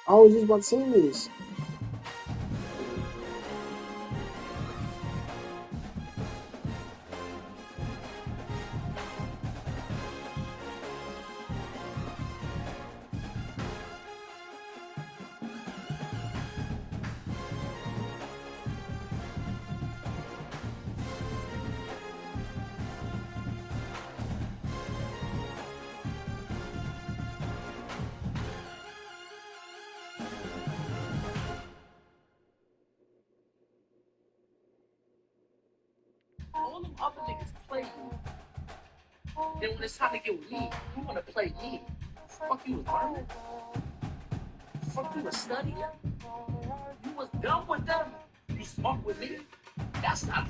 I was just about to say this. All them other niggas play you. Then when it's time to get with me, you wanna play me. Fuck you was learning. Fuck you was studying. You was done with them. You smart with me. That's not.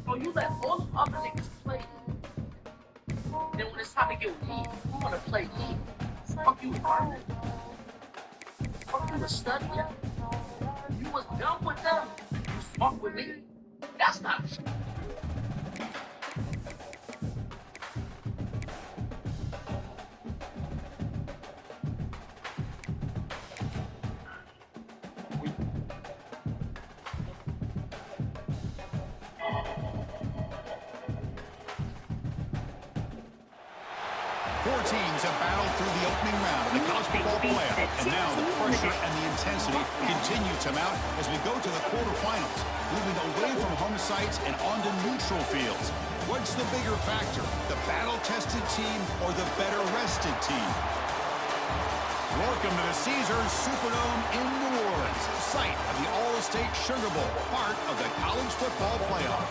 Oh, you let all them other niggas play you. Then when it's time to get with me, you wanna play me. Fuck you was learning. Fuck you was studying. You was done with them. You smart with me. That's not. 4 teams have battled through the opening round of the college football playoff, and now the pressure and the intensity continue to mount as we go to the quarterfinals, moving away from home sites and onto neutral fields. What's the bigger factor, the battle-tested team or the better-rested team? Welcome to the Caesars Superdome in New Orleans, site of the All-State Sugar Bowl, part of the college football playoff.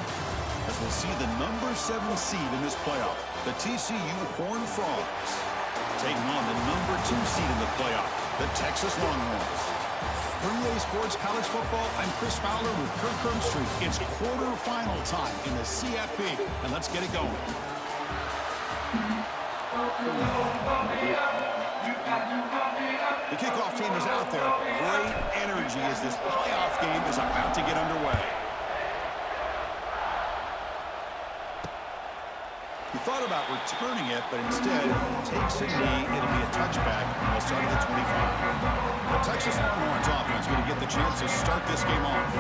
As we'll see the number 7 seed in this playoff, the TCU Horned Frogs, taking on the number 2 seed in the playoff, the Texas Longhorns. For EA Sports College Football, I'm Chris Fowler with Kirk Herbstreit. It's quarterfinal time in the CFP, and let's get it going. The kickoff team is out there. Great energy as this playoff game is about to get underway. He thought about returning it, but instead takes a knee. It'll be a touchback. They'll start at the 25. The Texas Longhorns offense going to get the chance to start this game off.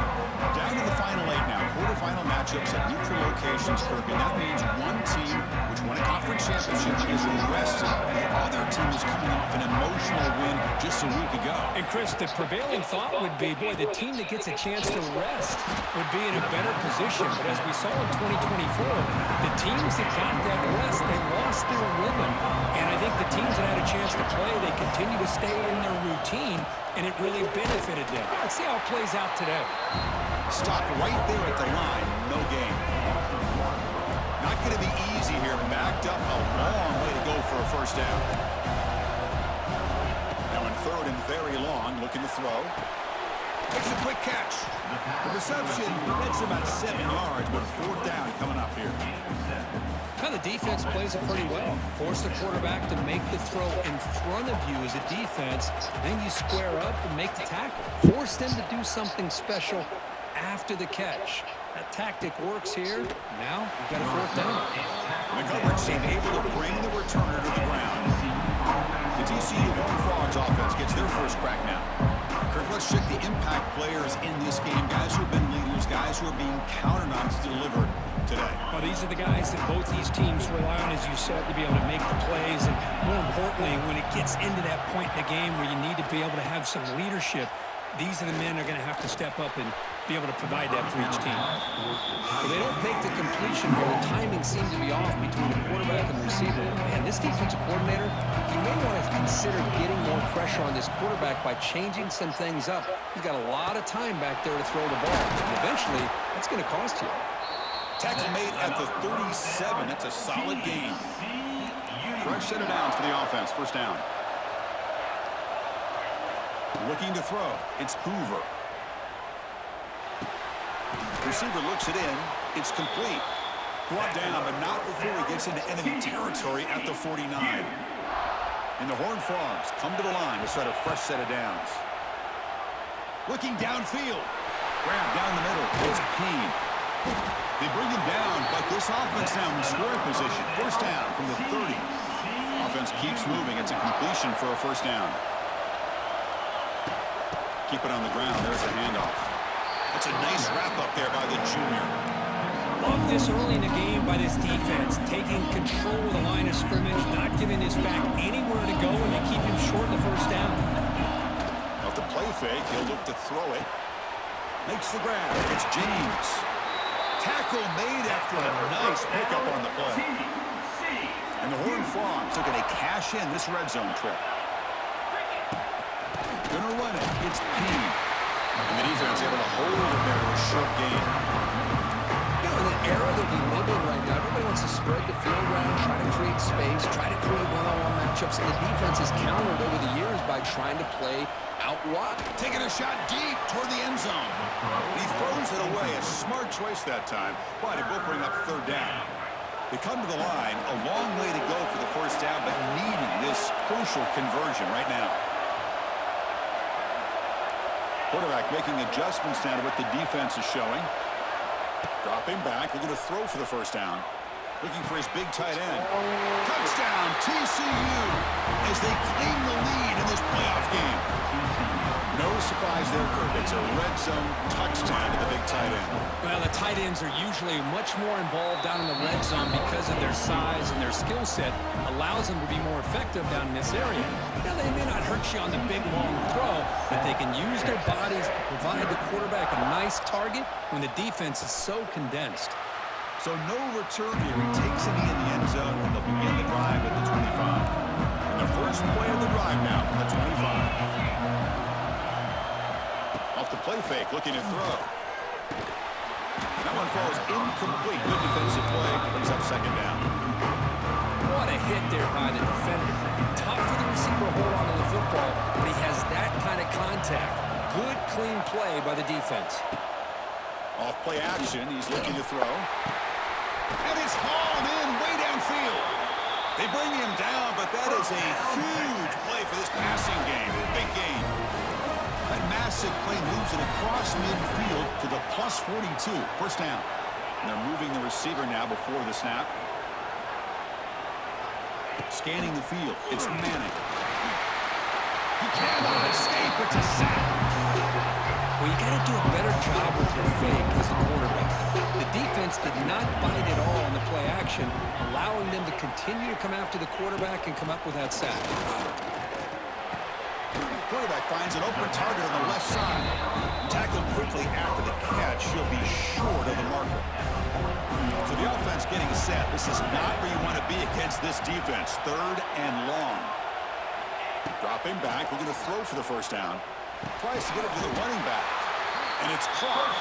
Down to the final 8 now. Quarterfinal matchups at neutral locations, Kirk, and that means one team which won a conference championship is rested. The other team is coming off an emotional win just a week ago. And Chris, the prevailing thought would be, boy, the team that gets a chance to rest would be in a better position. But as we saw in 2024, the teams that got that rest, they lost their rhythm. And I think the teams that had a chance to play, they continue to stay in their routine, and it really benefited them. Let's see how it plays out today. Stop right there at the line. No gain. Not going to be easy here. Backed up a long way to go for a first down. Now in third and very long, looking to throw. Makes a quick catch. The reception, that's about 7 yards, but 4th down coming up here. Now the defense plays it pretty well. Force the quarterback to make the throw in front of you as a defense. Then you square up and make the tackle. Force them to do something special after the catch. That tactic works here. Now you've got a 4th down. The coverage team able to bring the returner to the ground. The TCU Horned Frogs offense gets their first crack now. Kirk, let's check the impact players in this game. Guys who have been leaders, guys who are being counted on to deliver today. Well, these are the guys that both these teams rely on, as you said, to be able to make the plays. And more importantly, when it gets into that point in the game where you need to be able to have some leadership, these are the men that are going to have to step up and be able to provide that for each team. Well, they don't make the completion here. The timing seems to be off between the quarterback and the receiver. And this defensive coordinator, he may want to consider getting more pressure on this quarterback by changing some things up. He's got a lot of time back there to throw the ball. And eventually, that's going to cost you. Tackle made at the 37. That's a solid gain. Fresh set of downs for the offense. First down. Looking to throw. It's Hoover. Receiver looks it in. It's complete. Brought down, but not before he gets into enemy territory at the 49. And the Horned Frogs come to the line to start a fresh set of downs. Looking downfield. Grab down the middle. It's Payne. They bring him down, but this offense now in scoring position. First down from the 30. Offense keeps moving. It's a completion for a first down. Keep it on the ground. There's a handoff. That's a nice wrap up there by the junior. Love this early in the game by this defense, taking control of the line of scrimmage, not giving this back anywhere to go, and they keep him short of the first down. Off the play fake, he'll look to throw it. Makes the grab. It's James. Tackle made after a nice pickup on the play. And the Horned Frogs looking to cash in this red zone trip. Gonna run it. It's Payne. And the defense able to hold him there to a short gain. You know, in the era that we live in right now, everybody wants to spread the field around, try to create space, try to create one-on-one matchups, and the defense has countered over the years by trying to play out wide. Taking a shot deep toward the end zone. He throws it away. A smart choice that time, but it will bring up third down. They come to the line, a long way to go for the first down, but needing this crucial conversion right now. Quarterback making adjustments now to what the defense is showing. Dropping back, looking to throw for the first down. Looking for his big tight end. Touchdown, TCU, as they claim the lead in this playoff game. No surprise there, Kirk. It's a red zone touchdown to the big tight end. Well, the tight ends are usually much more involved down in the red zone because of their size and their skill set allows them to be more effective down in this area. Now, they may not hurt you on the big, long throw, but they can use their bodies to provide the quarterback a nice target when the defense is so condensed. So no return here. He takes it in the end zone, and they'll begin the drive at the 25. And the first play of the drive now from the 25. Off the play fake, looking to throw. That one falls incomplete. Good defensive play. Brings up second down. What a hit there by the defender. Tough for the receiver to hold on to the football, but he has that kind of contact. Good, clean play by the defense. Off play action, he's looking to throw. And it's hauled in way downfield. They bring him down, but that is a huge play for this passing game. Big gain. That massive play moves it across midfield to the plus 42. First down. And they're moving the receiver now before the snap. Scanning the field. It's Manning. He cannot escape. It's a sack. Well, you got to do a better job with your fake as the quarterback. The defense did not bite at all on the play action, allowing them to continue to come after the quarterback and come up with that sack. Quarterback finds an open target on the left side. Tackled quickly after the catch. He'll be short of the marker. So the offense getting set. This is not where you want to be against this defense. Third and long. Dropping back. We're going to throw for the first down. Tries to get it to the running back. And it's caught.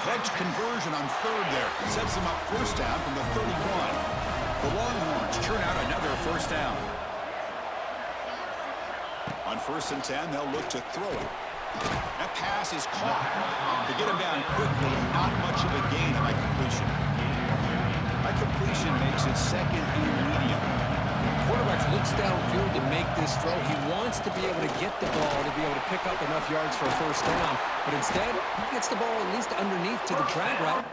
Hedge conversion on third there. Sets him up first down from the 31. The Longhorns churn out another first down. On 1st and 10, they'll look to throw it. That pass is caught. To get him down quickly, not much of a gain on that completion. That completion makes it second and medium. Quarterback looks downfield to make this throw. He wants to be able to get the ball to be able to pick up enough yards for a first down. But instead, he gets the ball at least underneath to the drag route.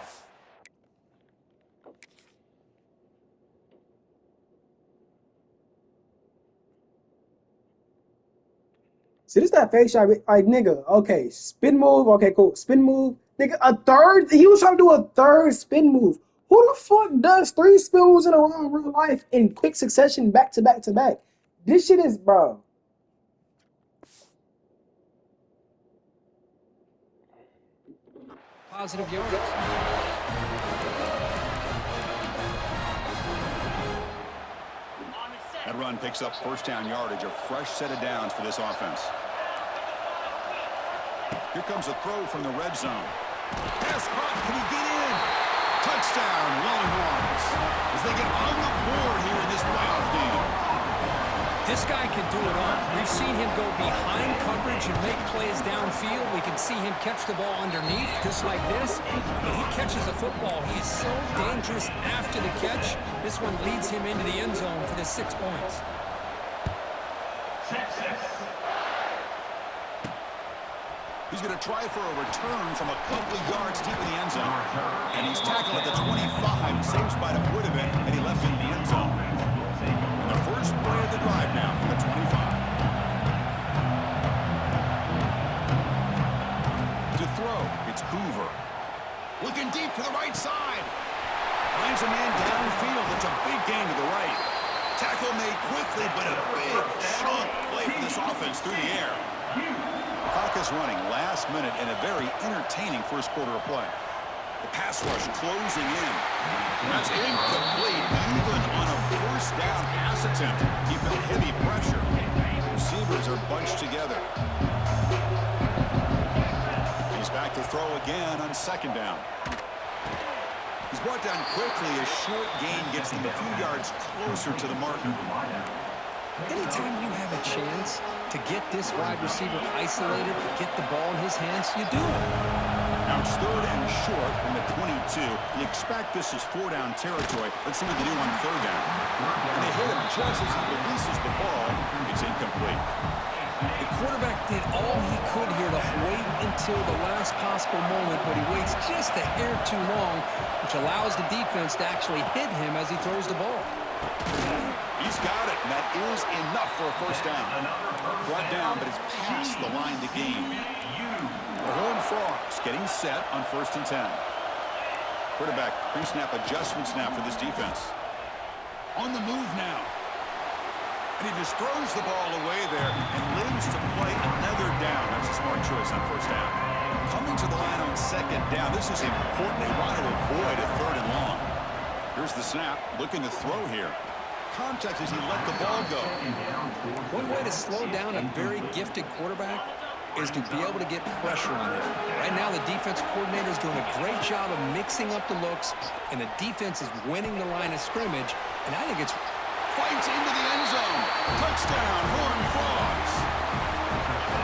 See, this that fake shot. Like, nigga, okay, spin move. Okay, cool. Spin move. Nigga, a third. He was trying to do a third spin move. Who the fuck does 3 spin moves in a row in real life in quick succession, back to back to back? This shit is, bro. Positive yards. That run picks up first down yardage, a fresh set of downs for this offense. Here comes a throw from the red zone. Pass caught. Can he get in? Touchdown, Longhorns, as they get on the board here in this playoff game. This guy can do it all. We've seen him go behind coverage and make plays downfield. We can see him catch the ball underneath, just like this. When he catches the football, he is so dangerous after the catch. This one leads him into the end zone for the 6 points. He He's going to try for a return from a couple of yards deep in the end zone. And he's tackled at the 25. Same spot it would have been, and he left it in the end zone. And the first play of the drive now from the 25. To throw, it's Hoover. Looking deep to the right side. Finds a man downfield. It's a big gain to the right. Tackle made quickly, but a big chunk play for this offense through the air. Clock is running last minute in a very entertaining first quarter of play. The pass rush closing in. That's incomplete. Even on a first down pass attempt, he felt heavy pressure. Receivers are bunched together. He's back to throw again on second down. He's brought down quickly. A short gain gets them a few yards closer to the marker. Anytime you have a chance to get this wide receiver isolated, get the ball in his hands, you do it. Now it's third and short from the 22. You expect this is four-down territory. Let's see what they do on third down. And they hit him just as he releases the ball. It's incomplete. The quarterback did all he could here to wait until the last possible moment, but he waits just a hair too long, which allows the defense to actually hit him as he throws the ball. He's got it, and that is enough for a first down. Brought down, but it's past the line to gain. The Horned Frogs getting set on 1st and 10. Quarterback pre-snap adjustment snap for this defense. On the move now. And he just throws the ball away there and lives to play another down. That's a smart choice on first down. Coming to the line on second down. This is important. They want to avoid a third and long. Here's the snap. Looking to throw here. Contact as he let the ball go. One way to slow down a very gifted quarterback is to be able to get pressure on him. Right now, the defense coordinator is doing a great job of mixing up the looks, and the defense is winning the line of scrimmage, and I think it's... Fights into the end zone. Touchdown, Horned Frogs.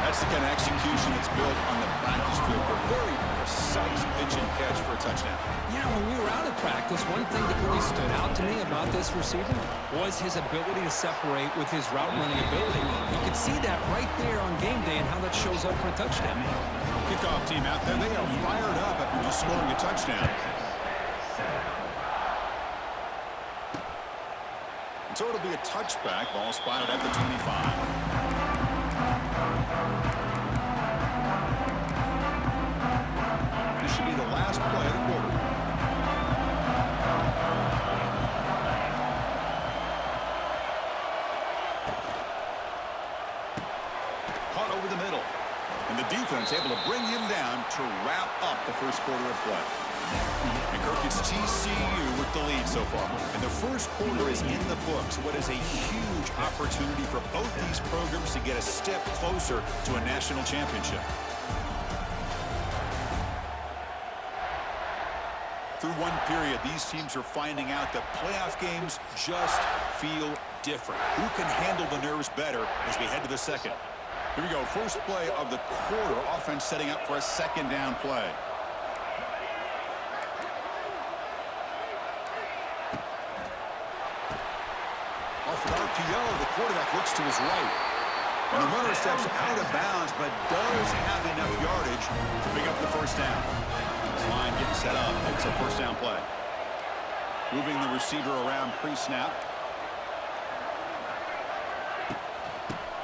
That's the kind of execution that's built on the practice field. A very precise pitch and catch for a touchdown. Yeah, when we were out of practice, one thing that really stood out to me about this receiver was his ability to separate with his route running ability. You could see that right there on game day and how that shows up for a touchdown. Kickoff team out there. They are fired up after just scoring a touchdown. So it'll be a touchback. Ball spotted at the 25. This should be the last play of the quarter. Caught over the middle. And the defense able to bring him down to wrap up the first quarter of play. And Kirk, it's TCU with the lead so far. And the first quarter is in the books. What is a huge opportunity for both these programs to get a step closer to a national championship. Through one period, these teams are finding out that playoff games just feel different. Who can handle the nerves better as we head to the second? Here we go. First play of the quarter. Offense setting up for a second down play. Off an RPO, the quarterback looks to his right. And the runner steps out of bounds, but does have enough yardage to pick up the first down. This line getting set up. It's a first down play. Moving the receiver around pre-snap.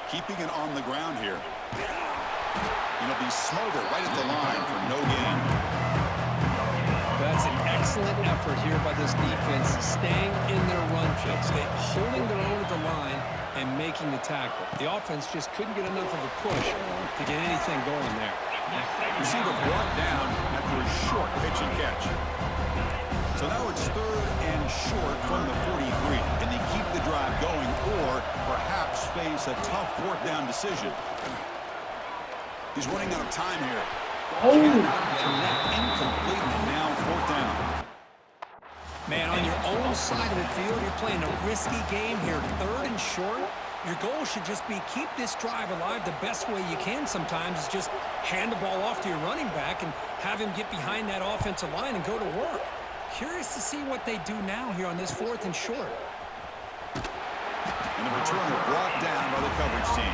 Keeping it on the ground here. And it'll be Smother right at the line for no gain. That's an excellent effort here by this defense, staying in their run fix, holding their own at the line and making the tackle. The offense just couldn't get enough of a push to get anything going there. Receiver brought down after a short pitch and catch. So now it's third and short from the 43. And they keep the drive going or perhaps face a tough fourth down decision. He's running out of time here. Oh. Incomplete, and now fourth down. Man, on your own side of the field, you're playing a risky game here. Third and short. Your goal should just be keep this drive alive the best way you can sometimes is just hand the ball off to your running back and have him get behind that offensive line and go to work. Curious to see what they do now here on this fourth and short. And the returner brought down by the coverage team.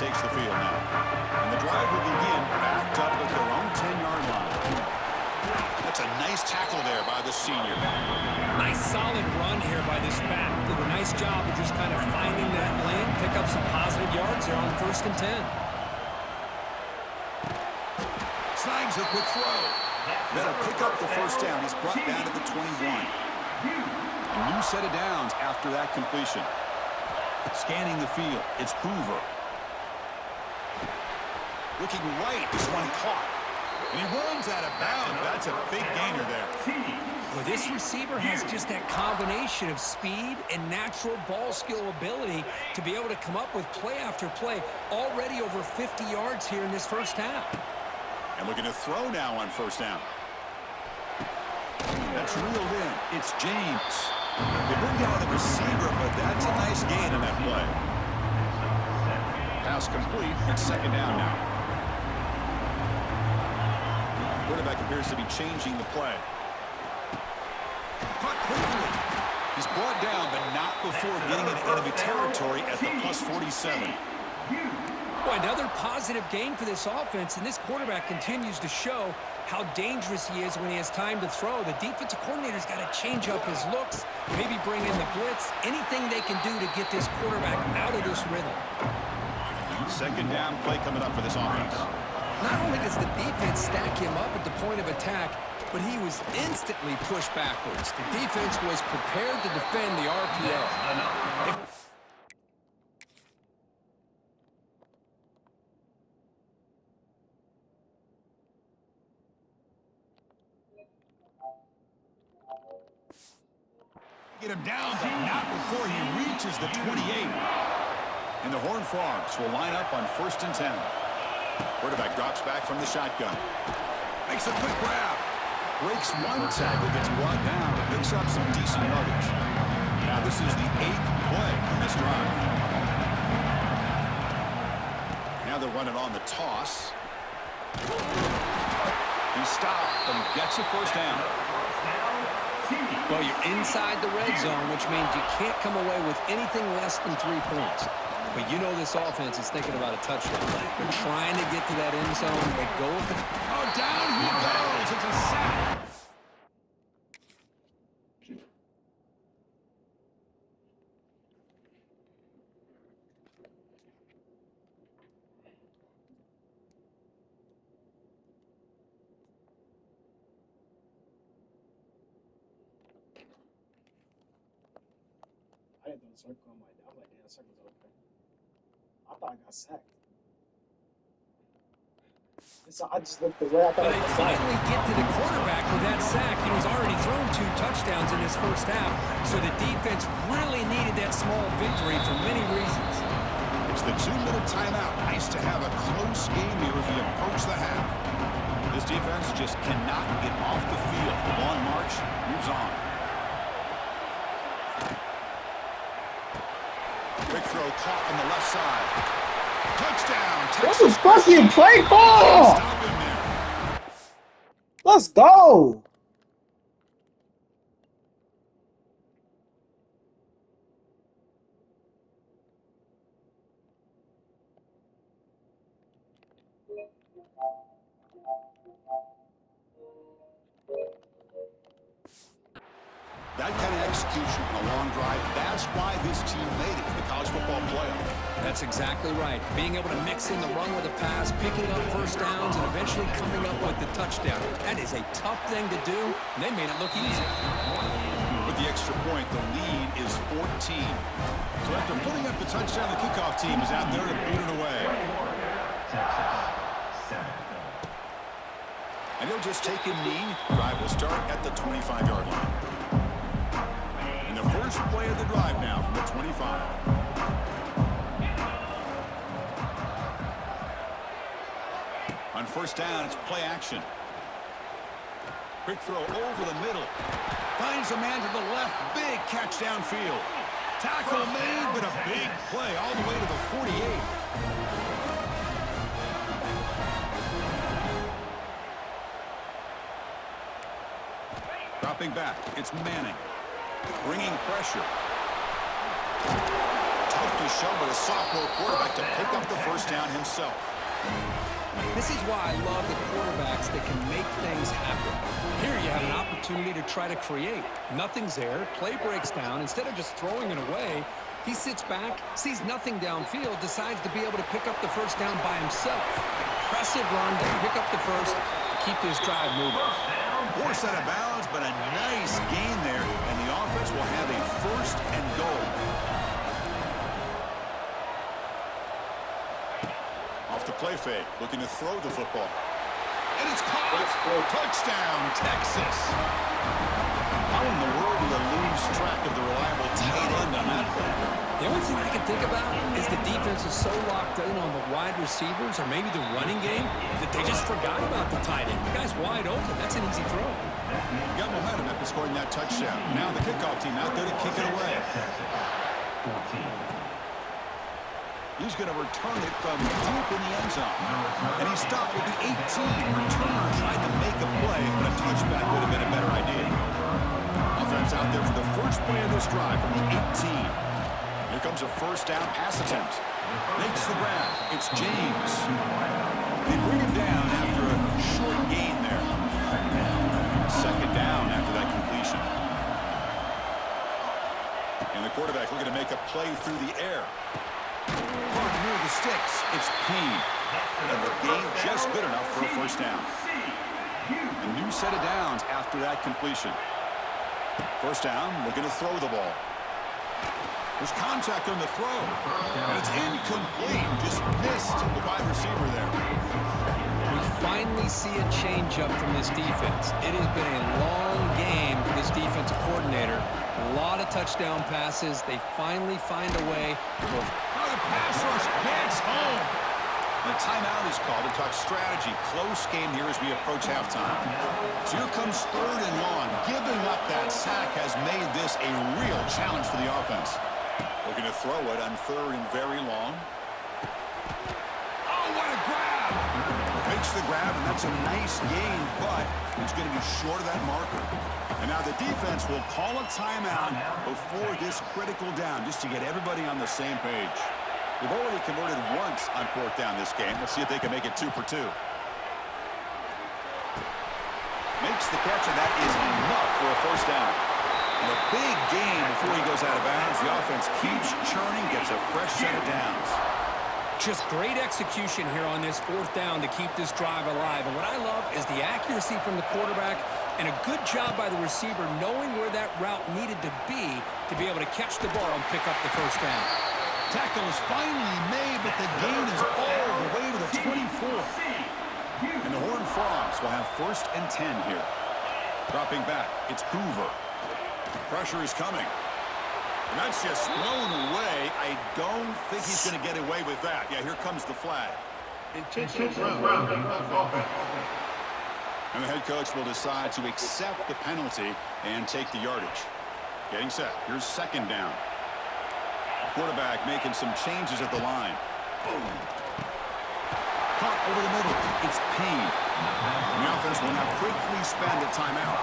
takes the field now. And the drive will begin backed up at their own 10-yard line. That's a nice tackle there by the senior. Nice solid run here by this back. Did a nice job of just kind of finding that lane, pick up some positive yards there on 1st and 10. Slimes a quick throw. That'll pick up the first down. He's brought down to the 21. A new set of downs after that completion. Scanning the field, it's Hoover. Looking right, this one caught. And he runs out of bounds. That's a big gainer there. Well, this receiver has just that combination of speed and natural ball skill ability to be able to come up with play after play. Already over 50 yards here in this first half. And looking to throw now on first down. That's reeled in. It's James. They bring down the receiver, but that's a nice gain in that play. Pass complete. It's second down now. Quarterback appears to be changing the play. Caught quickly. He's brought down, but not before getting into enemy territory at the +47. Boy, another positive gain for this offense, and this quarterback continues to show how dangerous he is when he has time to throw. The defensive coordinator's got to change up his looks, maybe bring in the blitz, anything they can do to get this quarterback out of this rhythm. Second down play coming up for this offense. Not only does the defense stack him up at the point of attack, but he was instantly pushed backwards. The defense was prepared to defend the RPO. Get him down, but not before he reaches the 28. And the Horned Frogs will line up on 1st and 10. Quarterback drops back from the shotgun. Makes a quick grab. Breaks one tackle, gets brought down, but picks up some decent yardage. Now this is the 8th play on this drive. Now they're running on the toss. He stopped, but he gets a first down. Well, you're inside the red zone, which means you can't come away with anything less than 3 points. But you know this offense is thinking about a touchdown. They're trying to get to that end zone. They go with the... Oh, down he goes. It's a sack. I didn't do the circle. I'm like, damn, circle's okay. I thought I got sacked. So I just looked away. I thought Well, I they got sacked. finally get to the quarterback with that sack. He's already thrown 2 touchdowns in his first half, so the defense really needed that small victory for many reasons. It's the 2-minute timeout. Nice to have a close game here as we approach the half. This defense just cannot get off the field. The long march moves on. Quick throw caught on the left side. Touchdown. What the fuck you play for? Stop him there. Let's go. That kind of execution on a long drive, that's why this team made it to the college football playoff. That's exactly right. Being able to mix in the run with a pass, picking up first downs, and eventually coming up with the touchdown. That is a tough thing to do, and they made it look easy. With the extra point, the lead is 14. So after putting up the touchdown, the kickoff team is out there to boot it away. And he'll just take a knee. Drive will start at the 25-yard line. And the first play of the drive now from the 25. On first down, it's play action. Quick throw over the middle. Finds a man to the left. Big catch downfield. Tackle made, but a big play all the way to the 48. Dropping back, it's Manning. Bringing pressure. Tough to shown by the sophomore quarterback to pick up the first down himself. This is why I love the quarterbacks that can make things happen. Here you have an opportunity to try to create. Nothing's there. Play breaks down. Instead of just throwing it away, he sits back, sees nothing downfield, decides to be able to pick up the first down by himself. Impressive run to pick up the first, keep this drive moving. Forced out of bounds, but a nice gain there, and the offense will have a first and goal. Off the play fake, looking to throw the football. And it's caught. Touchdown, Texas. How in the world do you lose track of the reliable tight end on that play? The only thing I can think about is the defense is so locked in on the wide receivers or maybe the running game that they just forgot about the tight end. The guy's wide open. That's an easy throw. You got momentum after scoring that touchdown. Now the kickoff team out there to kick it away. He's going to return it from deep in the end zone. And he stopped with the 18. Returner tried to make a play, but a touchback would have been a better idea. Offense out there for the first play of this drive from the 18. Here comes a first down pass attempt. Makes the grab. It's James. They bring him down after a short gain there. Second down after that completion. And the quarterback looking to make a play through the air. Hard near the sticks. It's Payne. And the gain just good enough for a first down. A new set of downs after that completion. First down, looking to throw the ball. There's contact on the throw. And it's incomplete. Just missed the wide receiver there. We finally see a change-up from this defense. It has been a long game for this defensive coordinator. A lot of touchdown passes. They finally find a way to... Oh, the pass rush gets home. The timeout is called to talk strategy. Close game here as we approach halftime. So here comes third and long. Giving up that sack has made this a real challenge for the offense. Looking to throw it on third and very long. Oh, what a grab! Makes the grab, and that's a nice gain, but it's going to be short of that marker. And now the defense will call a timeout before this critical down, just to get everybody on the same page. They've already converted once on fourth down this game. Let's see if they can make it 2 for 2. Makes the catch, and that is enough for a first down. And a big gain before he goes out of bounds. The offense keeps churning, gets a fresh set of downs. Just great execution here on this fourth down to keep this drive alive. And what I love is the accuracy from the quarterback and a good job by the receiver knowing where that route needed to be able to catch the ball and pick up the first down. Tackle is finally made, but the gain is all the way to the 24. And the Horned Frogs will have first and 10 here. Dropping back, it's Hoover. Pressure is coming. And that's just thrown away. I don't think he's going to get away with that. Yeah, here comes the flag. Intentional grounding of offense. And the head coach will decide to accept the penalty and take the yardage. Getting set. Here's second down. Quarterback making some changes at the line. Caught over the middle. It's Payne. The offense will now quickly spend a timeout.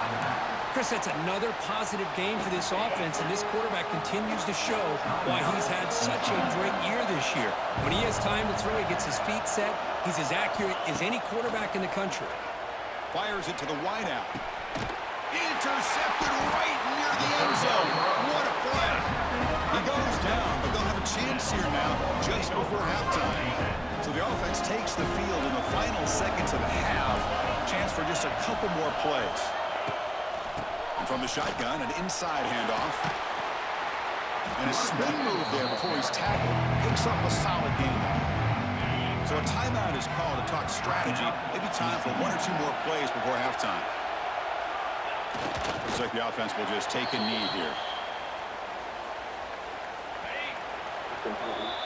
Chris, that's another positive game for this offense, and this quarterback continues to show why he's had such a great year this year. When he has time to throw, he gets his feet set. He's as accurate as any quarterback in the country. Fires it to the wideout. Intercepted right near the end zone. What a play. He goes down, but they'll have a chance here now just before halftime. So the offense takes the field in the final seconds of the half. Chance for just a couple more plays. And from the shotgun, an inside handoff. And a spin move there before he's tackled. Picks up a solid gain. So a timeout is called to talk strategy. Maybe time for 1 or 2 more plays before halftime. Looks like the offense will just take a knee here.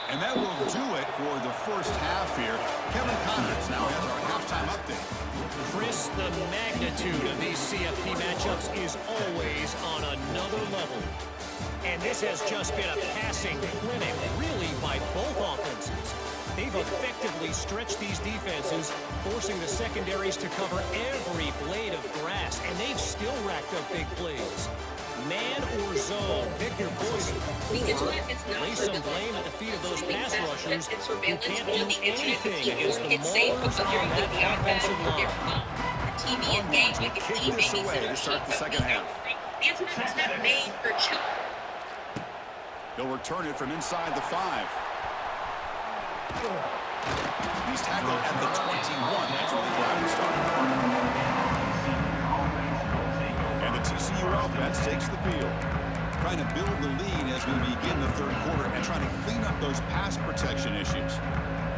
And that will do it for the first half here. Kevin Connors now has our halftime update. Chris, the magnitude of these CFP matchups is always on another level. And this has just been a passing clinic, really, by both offenses. They've effectively stretched these defenses, forcing the secondaries to cover every blade of grass, and they've still racked up big plays. Man or zone, pick your poison. The Or internet is not lay for some the blame at the feet of those Something pass that rushers it's who surveillance can't on do the internet for anything people. against the It's safe Maulers because you're on that looking at offensive their line. phone, the TV and games, like a Kick TV this away babysitter to start the cheap, second half. The internet is not made for children. He'll return it from inside the 5. He's tackled at the 21. That's where the drive will start. And the TCU offense takes the field. Trying to build the lead as we begin the third quarter and trying to clean up those pass protection issues.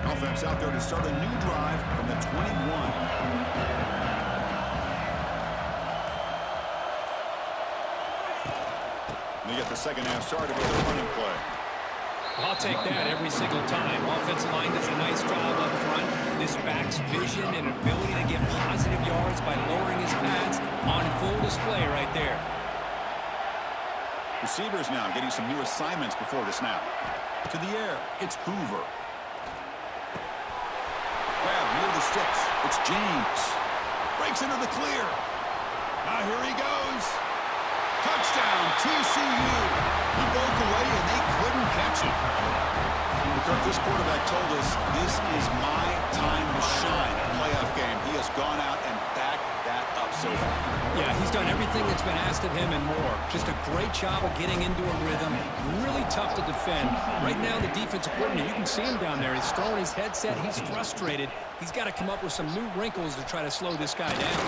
Offense out there to start a new drive from the 21. They get the second half started with a running play. I'll take that every single time. Offensive line does a nice job up front. This back's vision and ability to get positive yards by lowering his pads on full display right there. Receivers now getting some new assignments before the snap. To the air, it's Hoover. Grab near the sticks. It's James. Breaks into the clear. Now here he goes. Touchdown, TCU. He broke away and they couldn't catch him. Kirk, this quarterback told us this is my time to shine. A playoff game. He has gone out and backed that up so far. Yeah, he's done everything that's been asked of him and more. Just a great job of getting into a rhythm. Really tough to defend. Right now, the defensive coordinator, you can see him down there. He's throwing his headset. He's frustrated. He's got to come up with some new wrinkles to try to slow this guy down.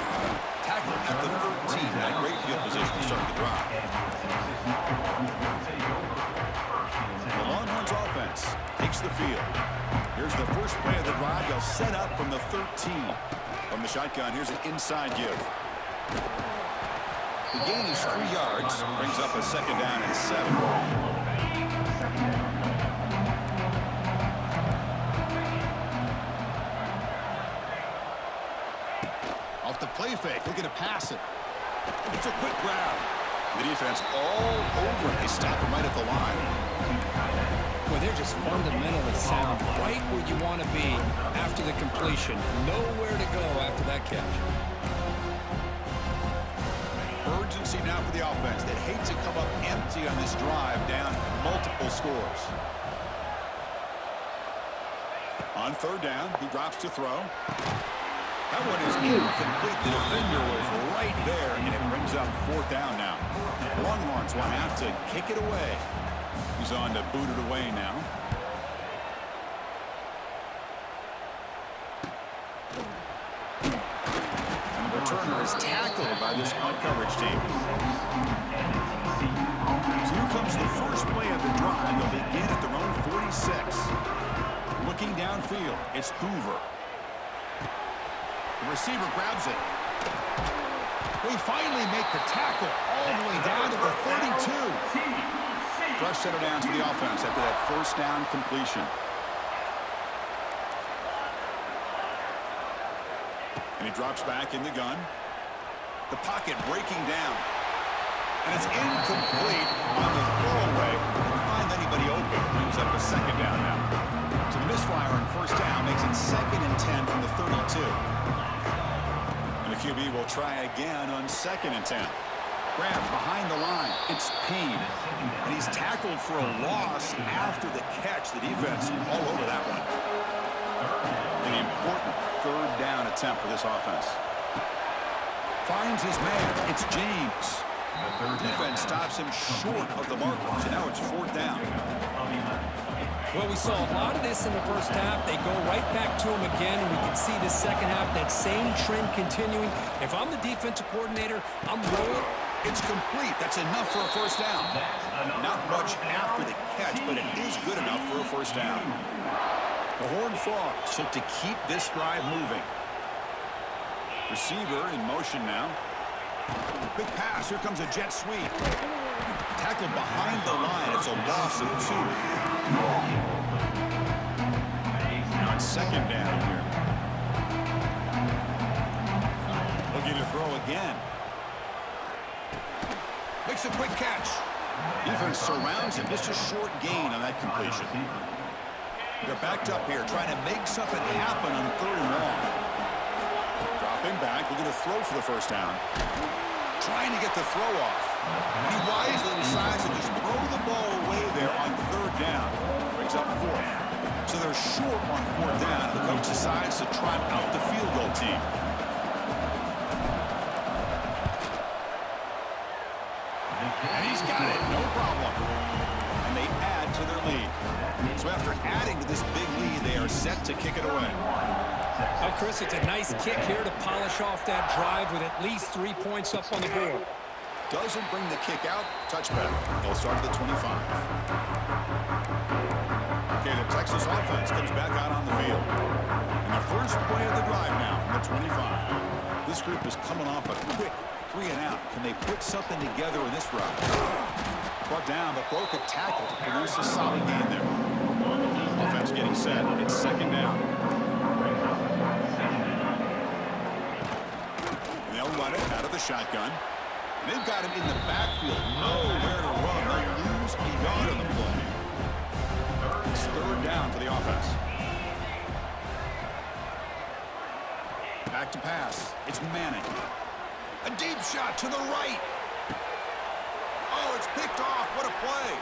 Tackle at the 13. That great field position to start the drive. The Longhorns offense takes the field. Here's the first play of the drive. They'll set up from the 13. From the shotgun, here's an inside give. The gain is 3 yards. Brings up a second down and 7. Off the play fake, looking to pass it. It's a quick grab. The defense all over. They stop him right at the line. Well, they're just fundamentally sound, right where you want to be after the completion. Nowhere to go after that catch. Urgency now for the offense. They'd hate to come up empty on this drive, down multiple scores. On third down, he drops to throw. That one is incomplete. The defender was right there, and it brings up fourth down now. The Longhorns will have to kick it away. He's on to boot it away now. And the returner is tackled by this punt coverage team. So here comes the first play of the drive. They'll begin at their own 46. Looking downfield, it's Hoover. The receiver grabs it. They finally make the tackle all the way down to the 32. Fresh set of downs for the offense after that first down completion. And he drops back in the gun. The pocket breaking down. And it's incomplete on the throwaway. Didn't find anybody open. Brings up a second down now. So the misfire on first down makes it 2nd and 10 from the 32. And the QB will try again on 2nd and 10. Grab behind the line. It's Payne. And he's tackled for a loss after the catch. The defense all over that one. An important third down attempt for this offense. Finds his man. It's James. The defense stops him short of the marker. So now it's fourth down. Well, we saw a lot of this in the first half. They go right back to him again, and we can see the second half, that same trend continuing. If I'm the defensive coordinator, I'm rolling. It's complete. That's enough for a first down. Not much after the catch, but it is good enough for a first down. The Horned Frogs look to keep this drive moving. Receiver in motion now. Quick pass. Here comes a jet sweep. Tackled behind the line. It's a loss of 2. Now it's second down here. Looking to throw again. Makes a quick catch. Defense surrounds him. Just a short gain on that completion. They're backed up here, trying to make something happen on 3rd and long. Dropping back, looking to throw for the first down. trying to get the throw off. And he wisely decides to just throw the ball away there on third down. Brings up fourth. So they're short on fourth down. The coach decides to trot out the field goal team. And he's got it, no problem. And they add to their lead. So after adding to this big lead, they are set to kick it away. Oh, Chris, it's a nice kick here to polish off that drive with at least 3 points up on the board. Doesn't bring the kick out. Touchback. They'll start at the 25. Okay, the Texas offense comes back out on the field. And the first play of the drive now from the 25. This group is coming off a quick 3 and out. Can they put something together in this drive? Brought down, but broke a tackle to produce a solid gain there. Offense getting set. It's second down. And they'll run it out of the shotgun. And they've got him in the backfield. Nowhere to run. They'll lose a yard on the play. It's third down for the offense. Back to pass. It's Manning. A deep shot to the right. Oh, it's picked off. What a play.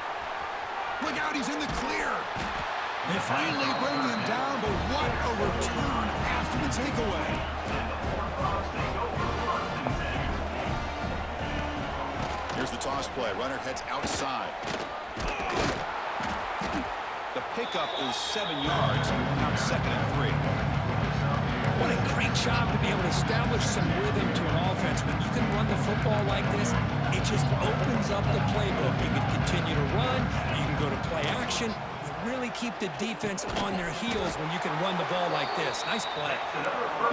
Look out, he's in the clear. They finally bring him down, but what a return after the takeaway. Here's the toss play. Runner heads outside. The pickup is 7 yards. Now it's second and 3. What a great job to be able to establish some rhythm to an offense. When you can run the football like this, it just opens up the playbook. You can continue to run. You can go to play action. You really keep the defense on their heels when you can run the ball like this. Nice play.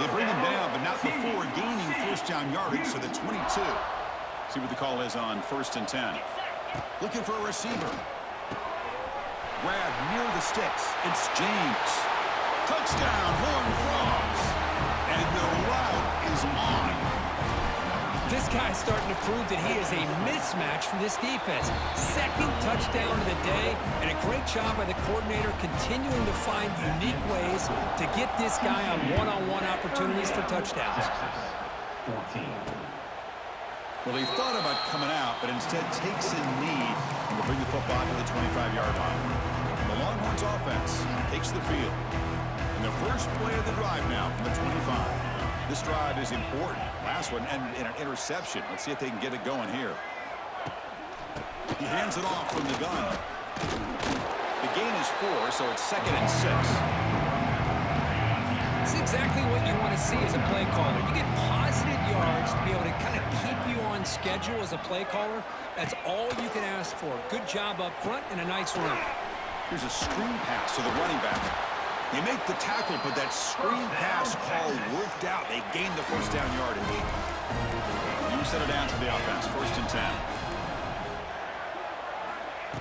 They bring him down, but not before gaining first down yardage to the 22. See what the call is on 1st and 10. Looking for a receiver. Grab near the sticks. It's James. Touchdown, Horned Frogs. And the route is on. This guy's starting to prove that he is a mismatch for this defense. Second touchdown of the day, and a great job by the coordinator continuing to find unique ways to get this guy on one-on-one opportunities for touchdowns. Well, he thought about coming out, but instead takes a knee and will bring the football to the 25-yard line. The Longhorns offense takes the field. And the first play of the drive now from the 25. This drive is important. Last one and an interception. Let's see if they can get it going here. He hands it off from the gun. The gain is 4, so it's second and 6. It's exactly what you want to see as a play caller. You get positive yards to be able to kind of keep you on schedule as a play caller. That's all you can ask for. Good job up front and a nice run. Here's a screen pass to the running back. They make the tackle, but that screen pass call worked out. They gained the first down yardage. You set it down for the offense. 1st and 10.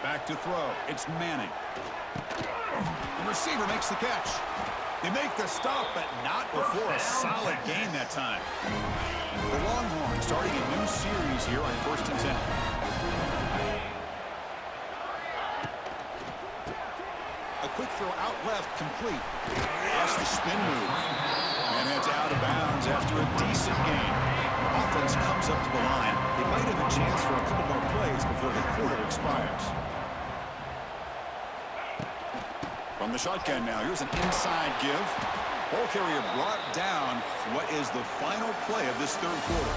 Back to throw. It's Manning. The receiver makes the catch. They make the stop, but not before a solid gain that time. The Longhorns starting a new series here on 1st and 10. A quick throw out left, complete. That's the spin move. And heads out of bounds after a decent gain. Offense comes up to the line. They might have a chance for a couple more plays before the quarter expires. From the shotgun now, here's an inside give. Ball carrier brought down. What is the final play of this third quarter?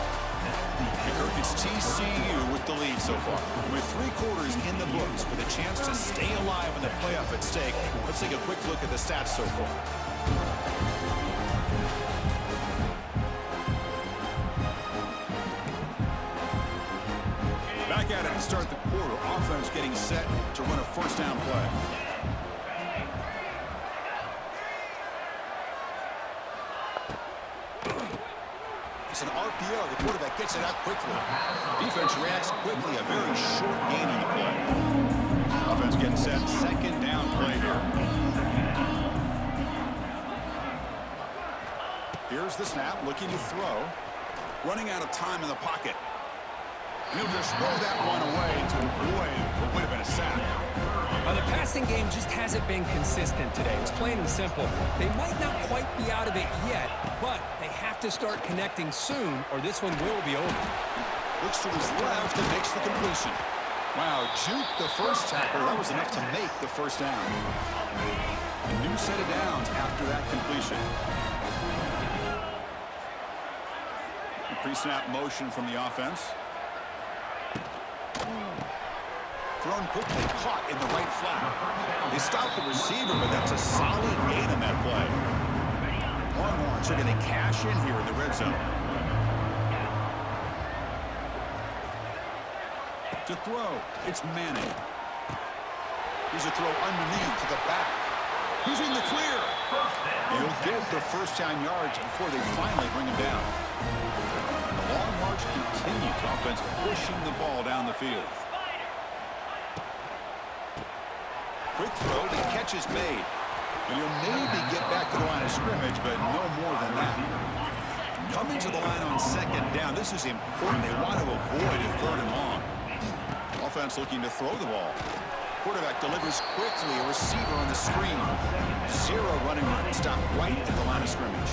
Kirk, it's TCU with the lead so far. With 3 quarters in the books, with a chance to stay alive in the playoff at stake, let's take a quick look at the stats so far. Back at it to start the quarter. Offense getting set to run a first down play. It's an RPO. The quarterback gets it out quickly. Defense reacts quickly. A very short gain on the play. Offense getting set. Second down play here. Here's the snap. Looking to throw. Running out of time in the pocket. And he'll just throw that one away to avoid what would have been a sack. The passing game just hasn't been consistent today. It's plain and simple. They might not quite be out of it yet, but they have to start connecting soon or this one will be over. Looks to his left and makes the completion. Wow, juke the first tackle. That was enough to make the first down. A new set of downs after that completion. Pre-snap motion from the offense. Thrown quickly, caught in the right flat. They stopped the receiver, but that's a solid gain in that play. Longhorns are going to cash in here in the red zone. To throw, it's Manning. Here's a throw underneath to the back. He's in the clear. He'll get the first down yards before they finally bring him down. The long march continues. Offense pushing the ball down the field. Quick throw, the catch is made. And he'll maybe get back to the line of scrimmage, but no more than that. Coming to the line on second down, this is important. They want to avoid a third and long. Offense looking to throw the ball. Quarterback delivers quickly, a receiver on the screen. Zero running room, stop right at the line of scrimmage.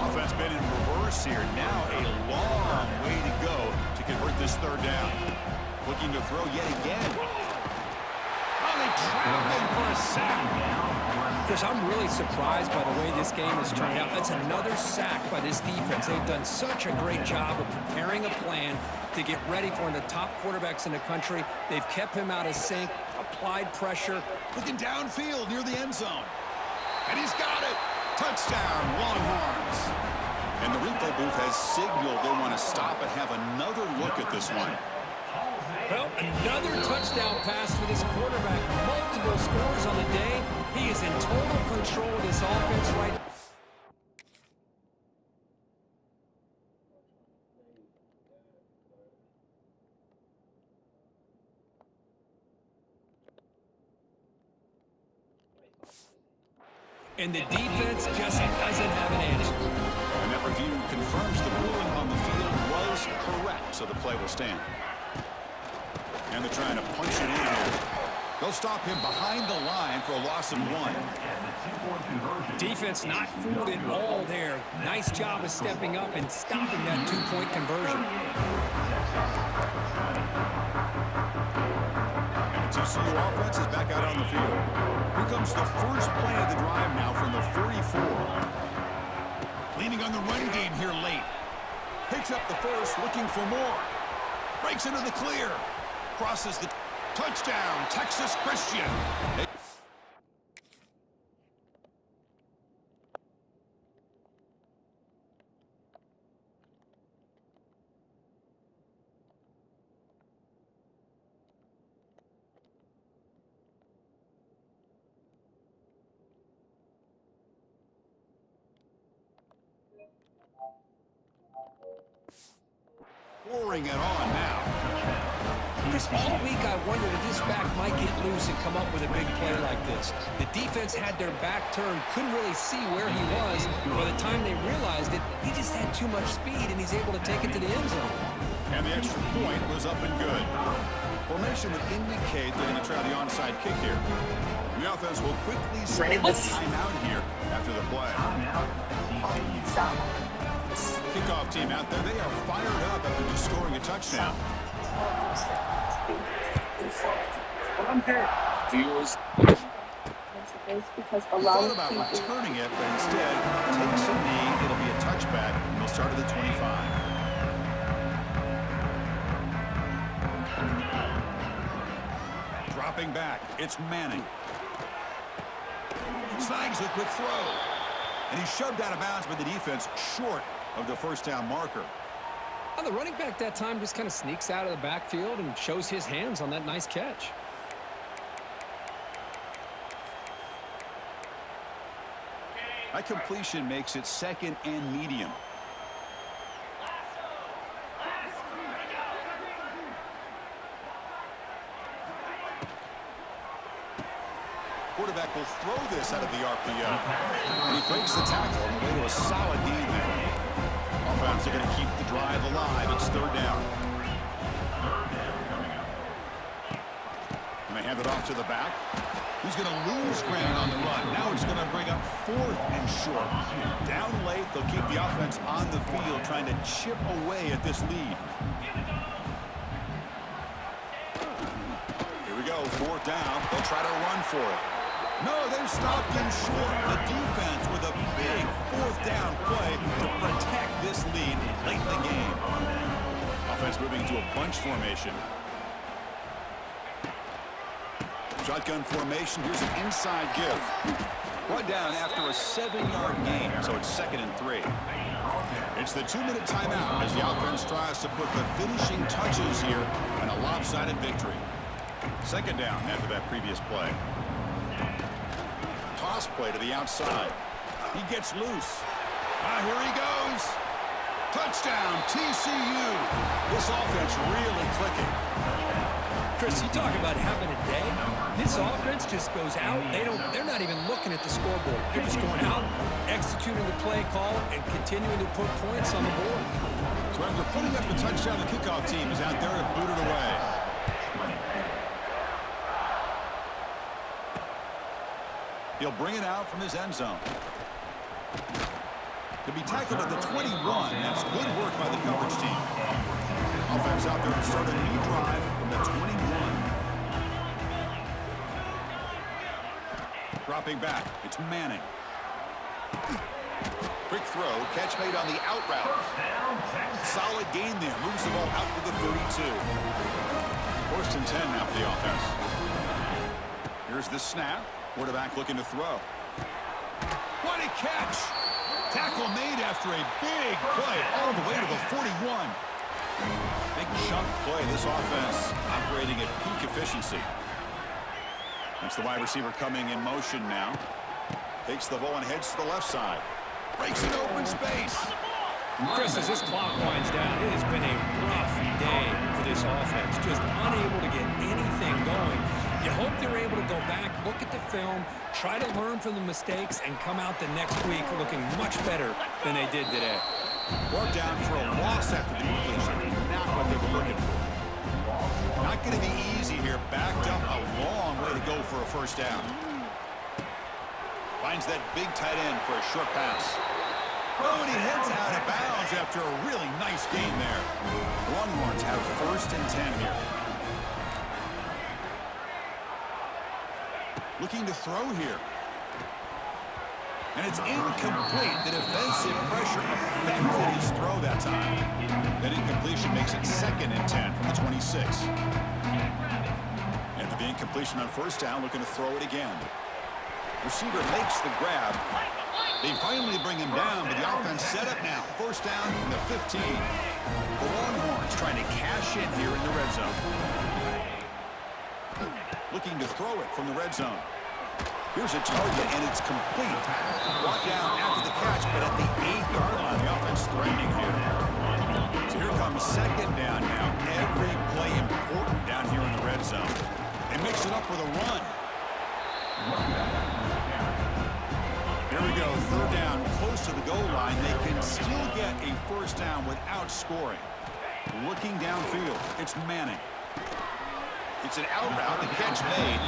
Offense been in reverse here. Now a long way to go to convert this third down. Looking to throw yet again. Traveling for a sack. Chris, I'm really surprised by the way this game has turned out. That's another sack by this defense. They've done such a great job of preparing a plan to get ready for one of the top quarterbacks in the country. They've kept him out of sync, applied pressure. Looking downfield near the end zone. And he's got it. Touchdown, Longhorns. And the replay booth has signaled they want to stop and have another look at this one. Well, another touchdown pass for this quarterback. Multiple scores on the day. He is in total control of this offense right now. And the defense just doesn't have an answer. And that review confirms the ruling on the field was correct, so the play will stand. And they're trying to punch it in here. They'll stop him behind the line for a loss of 1. Defense not fooled at all there. Nice job of stepping up and stopping that two-point conversion. And the TCU offense is back out on the field. Here comes the first play of the drive now from the 44. Leaning on the run game here late. Picks up the first, looking for more. Breaks into the clear. Crosses the touchdown, Texas Christian. Pouring it on now. Chris, all week I wondered if this back might get loose and come up with a big play like this. The defense had their back turned, couldn't really see where he was. By the time they realized it, he just had too much speed, and he's able to take it to the end zone. And the extra point was up and good. Formation would indicate they're going to try the onside kick here. The offense will quickly spend the timeout here after the play. Kickoff team out there, they are fired up after just scoring a touchdown. Because a He lot thought of about people returning it, but instead takes a knee. It'll be a touchback, and they'll start at the 25. Dropping back, it's Manning. Snags a quick throw. And he's shoved out of bounds by the defense short of the first down marker. And the running back that time just kind of sneaks out of the backfield and shows his hands on that nice catch. That completion makes it second and medium. Quarterback will throw this out of the RPO. And he breaks the tackle on the way to a solid gain there. Offense are going to keep the drive alive. It's third down. And they hand it off to the back. He's going to lose ground on the run. Now it's going to bring up 4th and short. Down late, they'll keep the offense on the field trying to chip away at this lead. Here we go, 4th down. They'll try to run for it. No, they've stopped him short. The defense with a big 4th down play to protect this lead late in the game. Offense moving to a bunch formation. Shotgun formation. Here's an inside give. Brought down after a 7-yard gain, so it's 2nd and 3. It's the 2-minute timeout as the offense tries to put the finishing touches here in a lopsided victory. 2nd down after that previous play. Toss play to the outside. He gets loose. Here he goes. Touchdown, TCU. This offense really clicking. Chris, you talk about having a day. This offense just goes out. They're not even looking at the scoreboard. They're just going out, executing the play call, and continuing to put points on the board. So after putting up the touchdown, the kickoff team is out there to boot it away. He'll bring it out from his end zone. To be tackled at the 21, that's good work by the coverage team. Offense out there to start a new drive from the 21. Dropping back, it's Manning. Quick throw, catch made on the out route. Solid gain there, moves the ball out to the 32. 1st and 10 now for the offense. Here's the snap. Quarterback looking to throw. What a catch! Tackle made after a big play all the way to the 41. Big chunk play. This offense operating at peak efficiency. It's the wide receiver coming in motion now. Takes the ball and heads to the left side. Breaks an open space. Chris, as this clock winds down, it has been a rough day for this offense. Just unable to get anything going. You hope they're able to go back, look at the film, try to learn from the mistakes, and come out the next week looking much better than they did today. Brought down for a loss after the completion. Not what they were looking for. Not going to be easy here. Backed up a long way to go for a 1st down. Finds that big tight end for a short pass. Oh, and he heads out of bounds after a really nice gain there. Longhorns have 1st and 10 here. Looking to throw here. And it's incomplete. The defensive pressure affected his throw that time. That incompletion makes it 2nd and 10 from the 26. After the incompletion on 1st down, looking to throw it again. Receiver makes the grab. They finally bring him down, but the offense set up now. 1st down from the 15. The Longhorns trying to cash in here in the red zone. Looking to throw it from the red zone. Here's a target, and it's complete. Brought down after the catch, but at the 8-yard line, the offense threatening here. So here comes 2nd down now. Every play important down here in the red zone. They mix it up with a run. Here we go, 3rd down, close to the goal line. They can still get a 1st down without scoring. Looking downfield, it's Manning. It's an out route, the catch made.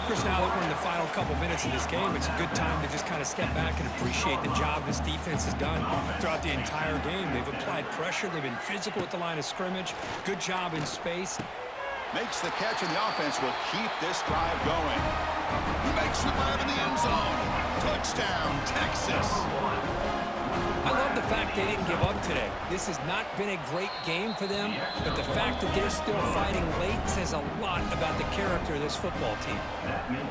Chris, now that we're in the final couple minutes of this game, it's a good time to just kind of step back and appreciate the job this defense has done throughout the entire game. They've applied pressure. They've been physical at the line of scrimmage. Good job in space. Makes the catch, and the offense will keep this drive going. He makes the grab in the end zone. Touchdown, Texas. I love the fact they didn't give up today. This has not been a great game for them, but the fact that they're still fighting late says a lot about the character of this football team.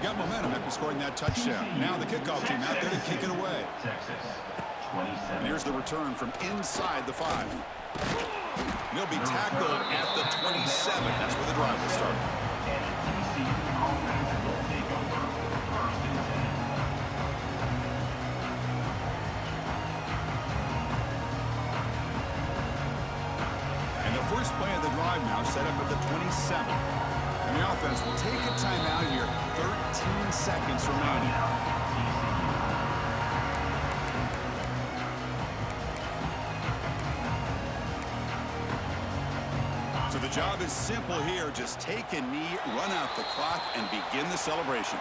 Got momentum after scoring that touchdown. Now the kickoff team out there to kick it away. And here's the return from inside the 5. He'll be tackled at the 27. That's where the drive will start. And the first play of the drive now set up at the 27. And the offense will take a timeout here. 13 seconds remaining. So the job is simple here. Just take a knee, run out the clock, and begin the celebration.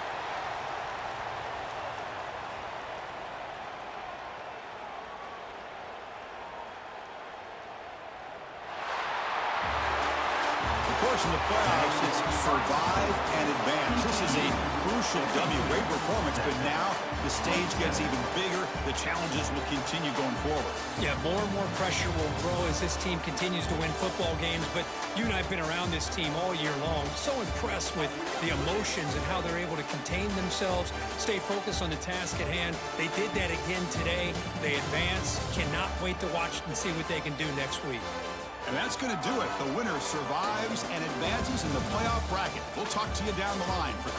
Of course, in the playoffs, it's survive and advance. This is a crucial W. Great performance, but now the stage gets even bigger. The challenges will continue going forward. Yeah, more and more pressure will grow as this team continues to win football games, but you and I have been around this team all year long. So impressed with the emotions and how they're able to contain themselves, stay focused on the task at hand. They did that again today. They advance. Cannot wait to watch and see what they can do next week. And that's going to do it. The winner survives and advances in the playoff bracket. We'll talk to you down the line. For